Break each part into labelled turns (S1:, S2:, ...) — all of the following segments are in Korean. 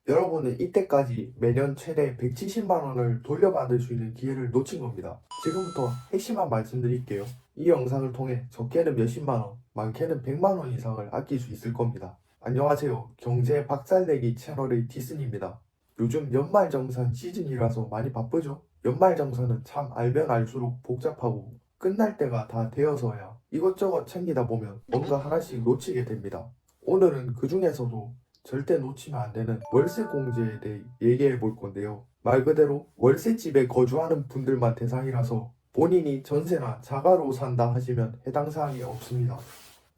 S1: 여러분은 이때까지 매년 최대 170만 원을 돌려받을 수 있는 기회를 놓친 겁니다. 지금부터 핵심만 말씀드릴게요. 이 영상을 통해 적게는 몇십만 원, 많게는 100만 원 이상을 아낄 수 있을 겁니다. 안녕하세요. 경제 박살내기 채널의 디슨입니다. 요즘 연말정산 시즌이라서 많이 바쁘죠? 연말정산은 참 알면 알수록 복잡하고 끝날 때가 다 되어서야 이것저것 챙기다 보면 뭔가 하나씩 놓치게 됩니다. 오늘은 그 중에서도 절대 놓치면 안 되는 월세 공제에 대해 얘기해 볼 건데요. 말 그대로 월세집에 거주하는 분들만 대상이라서 본인이 전세나 자가로 산다 하시면 해당 사항이 없습니다.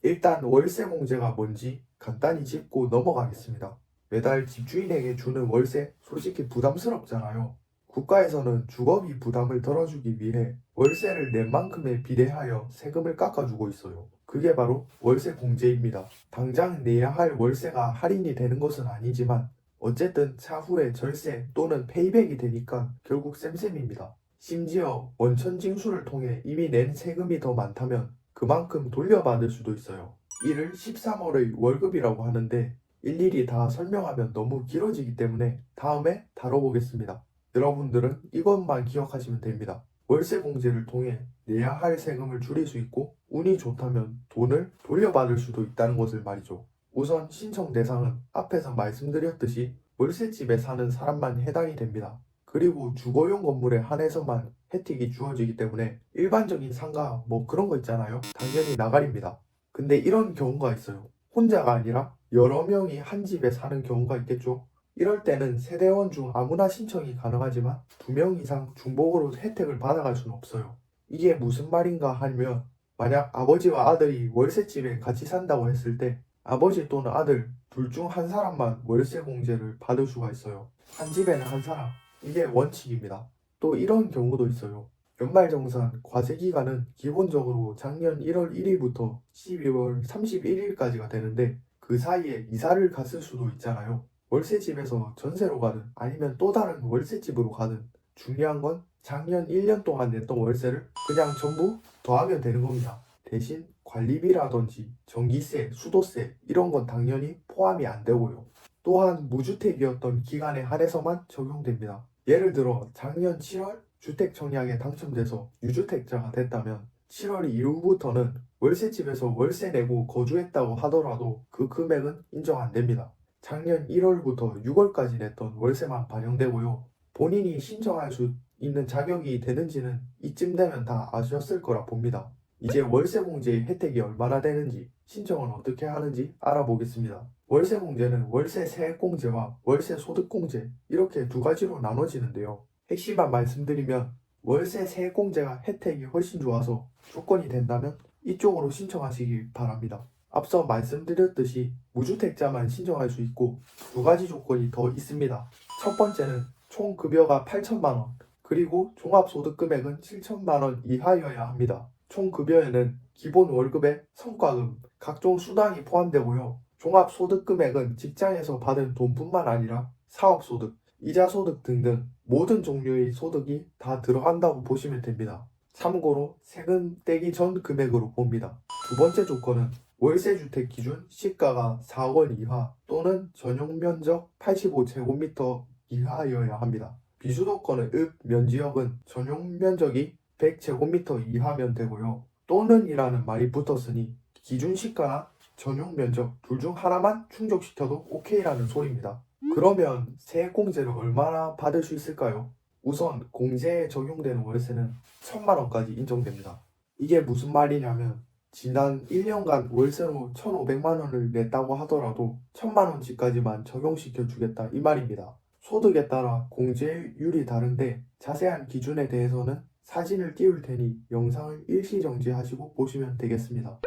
S1: 일단 월세 공제가 뭔지 간단히 짚고 넘어가겠습니다. 매달 집주인에게 주는 월세 솔직히 부담스럽잖아요. 국가에서는 주거비 부담을 덜어주기 위해 월세를 낸 만큼에 비례하여 세금을 깎아주고 있어요. 그게 바로 월세 공제입니다. 당장 내야 할 월세가 할인이 되는 것은 아니지만 어쨌든 차후에 절세 또는 페이백이 되니까 결국 쌤쌤입니다. 심지어 원천 징수를 통해 이미 낸 세금이 더 많다면 그만큼 돌려받을 수도 있어요. 이를 13월의 월급이라고 하는데 일일이 다 설명하면 너무 길어지기 때문에 다음에 다뤄보겠습니다. 여러분들은 이것만 기억하시면 됩니다. 월세 공제를 통해 내야 할 세금을 줄일 수 있고 운이 좋다면 돈을 돌려받을 수도 있다는 것을 말이죠. 우선 신청 대상은 앞에서 말씀드렸듯이 월세집에 사는 사람만 해당이 됩니다. 그리고 주거용 건물에 한해서만 혜택이 주어지기 때문에 일반적인 상가 뭐 그런 거 있잖아요. 당연히 나가립니다. 근데 이런 경우가 있어요. 혼자가 아니라 여러 명이 한 집에 사는 경우가 있겠죠. 이럴 때는 세대원 중 아무나 신청이 가능하지만 2명 이상 중복으로 혜택을 받아갈 수는 없어요. 이게 무슨 말인가 하면 만약 아버지와 아들이 월세집에 같이 산다고 했을 때 아버지 또는 아들 둘 중 한 사람만 월세 공제를 받을 수가 있어요. 한 집에는 한 사람. 이게 원칙입니다. 또 이런 경우도 있어요. 연말정산 과세 기간은 기본적으로 작년 1월 1일부터 12월 31일까지가 되는데 그 사이에 이사를 갔을 수도 있잖아요. 월세집에서 전세로 가든 아니면 또 다른 월세집으로 가든 중요한 건 작년 1년 동안 냈던 월세를 그냥 전부 더하면 되는 겁니다. 대신 관리비라든지 전기세, 수도세 이런 건 당연히 포함이 안 되고요. 또한 무주택이었던 기간에 한해서만 적용됩니다. 예를 들어 작년 7월 주택 청약에 당첨돼서 유주택자가 됐다면 7월 이후부터는 월세집에서 월세 내고 거주했다고 하더라도 그 금액은 인정 안 됩니다. 작년 1월부터 6월까지 냈던 월세만 반영되고요. 본인이 신청할 수 있는 자격이 되는지는 이쯤 되면 다 아셨을 거라 봅니다. 이제 월세 공제의 혜택이 얼마나 되는지, 신청은 어떻게 하는지 알아보겠습니다. 월세 공제는 월세 세액 공제와 월세 소득 공제 이렇게 두 가지로 나눠지는데요. 핵심만 말씀드리면 월세 세액 공제가 혜택이 훨씬 좋아서 조건이 된다면 이쪽으로 신청하시기 바랍니다. 앞서 말씀드렸듯이 무주택자만 신청할 수 있고 두 가지 조건이 더 있습니다. 첫 번째는 총 급여가 8천만 원, 그리고 종합소득 금액은 7천만 원 이하여야 합니다. 총 급여에는 기본 월급에 성과금, 각종 수당이 포함되고요. 종합소득 금액은 직장에서 받은 돈뿐만 아니라 사업소득, 이자소득 등등 모든 종류의 소득이 다 들어간다고 보시면 됩니다. 참고로 세금 떼기 전 금액으로 봅니다. 두 번째 조건은 월세주택 기준 시가가 4억 원 이하 또는 전용 면적 85제곱미터 이하여야 합니다. 비수도권의 읍 면지역은 전용 면적이 100제곱미터 이하면 되고요. 또는 이라는 말이 붙었으니 기준 시가나 전용 면적 둘 중 하나만 충족시켜도 오케이라는 소리입니다. 그러면 세액 공제를 얼마나 받을 수 있을까요? 우선 공제에 적용되는 월세는 1천만 원까지 인정됩니다. 이게 무슨 말이냐면 지난 1년간 월세로 1,500만 원을 냈다고 하더라도 1,000만 원치까지만 적용시켜 주겠다 이 말입니다. 소득에 따라 공제율이 다른데 자세한 기준에 대해서는 사진을 띄울 테니 영상을 일시 정지하시고 보시면 되겠습니다.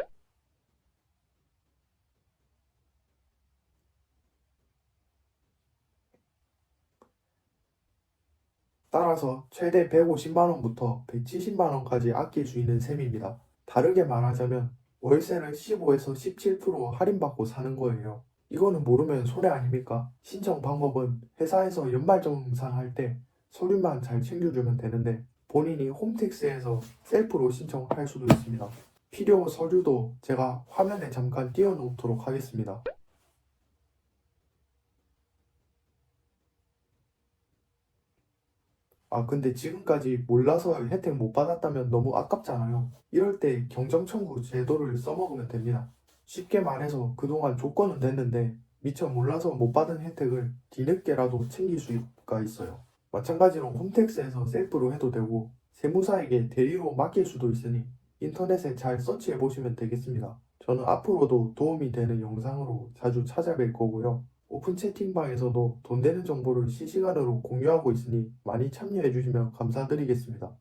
S1: 따라서 최대 150만 원부터 170만 원까지 아낄 수 있는 셈입니다. 다르게 말하자면 월세를 15에서 17% 할인받고 사는 거예요. 이거는 모르면 손해 아닙니까? 신청 방법은 회사에서 연말정산할 때 서류만 잘 챙겨주면 되는데 본인이 홈택스에서 셀프로 신청할 수도 있습니다. 필요 서류도 제가 화면에 잠깐 띄워놓도록 하겠습니다. 아, 근데 지금까지 몰라서 혜택 못 받았다면 너무 아깝잖아요. 이럴 때 경정청구 제도를 써먹으면 됩니다. 쉽게 말해서 그동안 조건은 됐는데 미처 몰라서 못 받은 혜택을 뒤늦게라도 챙길 수가 있어요. 마찬가지로 홈택스에서 셀프로 해도 되고 세무사에게 대리로 맡길 수도 있으니 인터넷에 잘 서치해 보시면 되겠습니다. 저는 앞으로도 도움이 되는 영상으로 자주 찾아뵐 거고요. 오픈 채팅방에서도 돈 되는 정보를 실시간으로 공유하고 있으니 많이 참여해 주시면 감사드리겠습니다.